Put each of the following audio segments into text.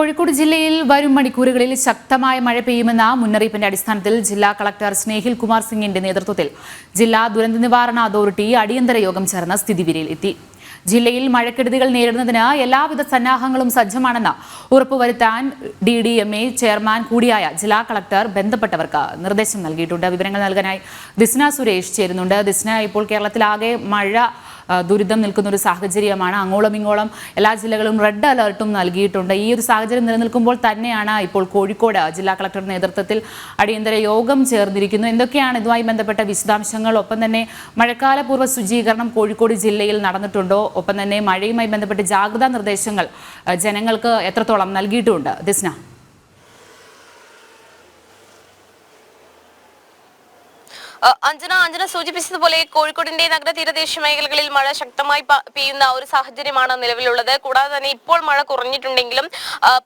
കോഴിക്കോട് ജില്ലയിൽ വരും മണിക്കൂറുകളിൽ ശക്തമായ മഴ പെയ്യുമെന്ന മുന്നറിയിപ്പിന്റെ അടിസ്ഥാനത്തിൽ ജില്ലാ കളക്ടർ സ്നേഹിൽ കുമാർ സിംഗിന്റെ നേതൃത്വത്തിൽ ജില്ലാ ദുരന്ത നിവാരണ അതോറിറ്റി അടിയന്തര യോഗം ചേർന്ന് സ്ഥിതിവിലയിരുത്തി. ജില്ലയിൽ മഴക്കെടുതികൾ നേരിടുന്നതിന് എല്ലാവിധ സന്നാഹങ്ങളും സജ്ജമാണെന്ന് ഉറപ്പുവരുത്താൻ DDMA ചെയർമാൻ കൂടിയായ ജില്ലാ കളക്ടർ ബന്ധപ്പെട്ടവർക്ക് നിർദ്ദേശം നൽകിയിട്ടുണ്ട്. വിവരങ്ങൾ നൽകാനായി ദിസ്ന സുരേഷ് ചേരുന്നുണ്ട്. ദിസ്ന, ഇപ്പോൾ കേരളത്തിലാകെ മഴ ദുരിതം നിൽക്കുന്ന ഒരു സാഹചര്യമാണ്. അങ്ങോളം ഇങ്ങോളം എല്ലാ ജില്ലകളും റെഡ് അലർട്ടും നൽകിയിട്ടുണ്ട്. ഈ ഒരു സാഹചര്യം നിലനിൽക്കുമ്പോൾ തന്നെയാണ് ഇപ്പോൾ കോഴിക്കോട് ജില്ലാ കളക്ടറുടെ നേതൃത്വത്തിൽ അടിയന്തര യോഗം ചേർന്നിരിക്കുന്നു. എന്തൊക്കെയാണ് ഇതുമായി ബന്ധപ്പെട്ട വിശദാംശങ്ങൾ? ഒപ്പം തന്നെ മഴക്കാലപൂർവ്വ ശുചീകരണം കോഴിക്കോട് ജില്ലയിൽ നടന്നിട്ടുണ്ടോ? ഒപ്പം തന്നെ മഴയുമായി ബന്ധപ്പെട്ട് ജാഗ്രതാ നിർദ്ദേശങ്ങൾ ജനങ്ങൾക്ക് എത്രത്തോളം നൽകിയിട്ടുമുണ്ട്? ദിസ്ന. അഞ്ജന സൂചിപ്പിച്ചതുപോലെ കോഴിക്കോടിന്റെ നഗര തീരദേശ മേഖലകളിൽ മഴ ശക്തമായി പെയ്യുന്ന ഒരു സാഹചര്യമാണ് നിലവിലുള്ളത്. കൂടാതെ തന്നെ ഇപ്പോൾ മഴ കുറഞ്ഞിട്ടുണ്ടെങ്കിലും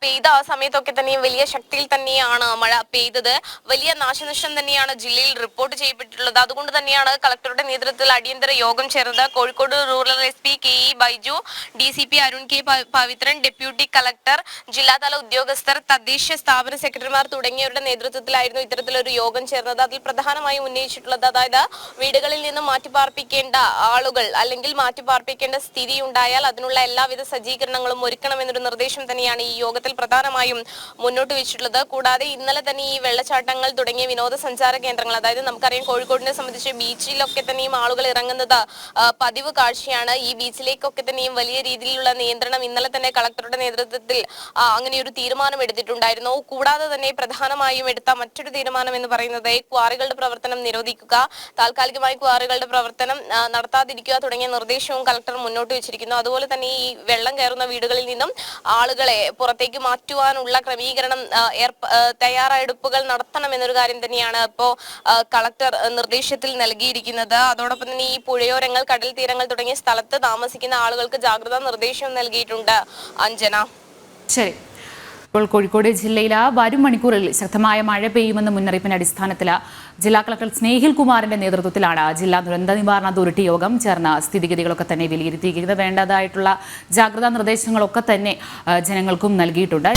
പെയ്ത ആ സമയത്തൊക്കെ തന്നെയും വലിയ ശക്തിയിൽ തന്നെയാണ് മഴ പെയ്തത്. വലിയ നാശനഷ്ടം തന്നെയാണ് ജില്ലയിൽ റിപ്പോർട്ട് ചെയ്യപ്പെട്ടിട്ടുള്ളത്. അതുകൊണ്ട് തന്നെയാണ് കളക്ടറുടെ നേതൃത്വത്തിൽ അടിയന്തര യോഗം ചേർന്നത്. Kozhikode rural SP KE Baiju, DCP Arun K Pavithran, deputy collector, ജില്ലാതല ഉദ്യോഗസ്ഥർ, തദ്ദേശ സ്ഥാപന സെക്രട്ടറിമാർ തുടങ്ങിയവരുടെ നേതൃത്വത്തിലായിരുന്നു ഇത്തരത്തിലൊരു യോഗം ചേർന്നത്. അതിൽ പ്രധാനമായും ഉന്നയിച്ചിട്ടുള്ളത്, അതായത് വീടുകളിൽ നിന്നും മാറ്റിപ്പാർപ്പിക്കേണ്ട ആളുകൾ അല്ലെങ്കിൽ മാറ്റിപ്പാർപ്പിക്കേണ്ട സ്ഥിതി ഉണ്ടായാൽ അതിനുള്ള എല്ലാവിധ സജ്ജീകരണങ്ങളും ഒരുക്കണമെന്നൊരു നിർദ്ദേശം തന്നെയാണ് ഈ യോഗത്തിൽ പ്രധാനമായും മുന്നോട്ട് വെച്ചിട്ടുള്ളത്. കൂടാതെ ഇന്നലെ തന്നെ ഈ വെള്ളച്ചാട്ടങ്ങൾ തുടങ്ങിയ വിനോദസഞ്ചാര കേന്ദ്രങ്ങൾ, അതായത് നമുക്കറിയാം കോഴിക്കോടിനെ സംബന്ധിച്ച് ബീച്ചിലൊക്കെ തന്നെയും ആളുകൾ ഇറങ്ങുന്നത് പതിവ് കാഴ്ചയാണ്. ഈ ബീച്ചിലേക്കൊക്കെ തന്നെയും വലിയ രീതിയിലുള്ള നിയന്ത്രണം ഇന്നലെ തന്നെ കളക്ടറുടെ നേതൃത്വത്തിൽ അങ്ങനെയൊരു തീരുമാനം എടുത്തിട്ടുണ്ടായിരുന്നു. കൂടാതെ തന്നെ പ്രധാനമായും എടുത്ത മറ്റൊരു തീരുമാനം എന്ന് പറയുന്നത് ക്വാറികളുടെ പ്രവർത്തനം നിരോധിക്കുക, താൽക്കാലികമായി ക്വാറികളുടെ പ്രവർത്തനം നടത്താതിരിക്കുക തുടങ്ങിയ നിർദ്ദേശവും കളക്ടർ മുന്നോട്ട് വെച്ചിരിക്കുന്നു. അതുപോലെ തന്നെ ഈ വെള്ളം കയറുന്ന വീടുകളിൽ നിന്നും ആളുകളെ പുറത്തേക്ക് മാറ്റുവാനുള്ള ക്രമീകരണം തയ്യാറെടുപ്പുകൾ നടത്തണം എന്നൊരു കാര്യം തന്നെയാണ് ഇപ്പോൾ കളക്ടർ നിർദ്ദേശത്തിൽ നൽകിയിരിക്കുന്നത്. അതോടൊപ്പം തന്നെ ഈ പുഴയോരങ്ങൾ, കടൽ തീരങ്ങൾ തുടങ്ങിയ സ്ഥലത്ത് താമസിക്കുന്ന ആളുകൾക്ക് ജാഗ്രതാ നിർദ്ദേശവും നൽകിയിട്ടുണ്ട്. അഞ്ജന. ശരി. ഇപ്പോൾ കോഴിക്കോട് ജില്ലയിൽ വരും മണിക്കൂറിൽ ശക്തമായ മഴ പെയ്യുമെന്ന മുന്നറിയിപ്പിന്റെ അടിസ്ഥാനത്തിൽ ജില്ലാ കളക്ടർ സ്നേഹിൽ കുമാറിന്റെ നേതൃത്വത്തിലാണ് ജില്ലാ ദുരന്ത നിവാരണ അതോറിറ്റി യോഗം ചേർന്ന സ്ഥിതിഗതികളൊക്കെ തന്നെ വിലയിരുത്തിയിരിക്കുന്നത്. വേണ്ടതായിട്ടുള്ള ജാഗ്രതാ നിർദ്ദേശങ്ങളൊക്കെ തന്നെ ജനങ്ങൾക്കും നൽകിയിട്ടുണ്ട്.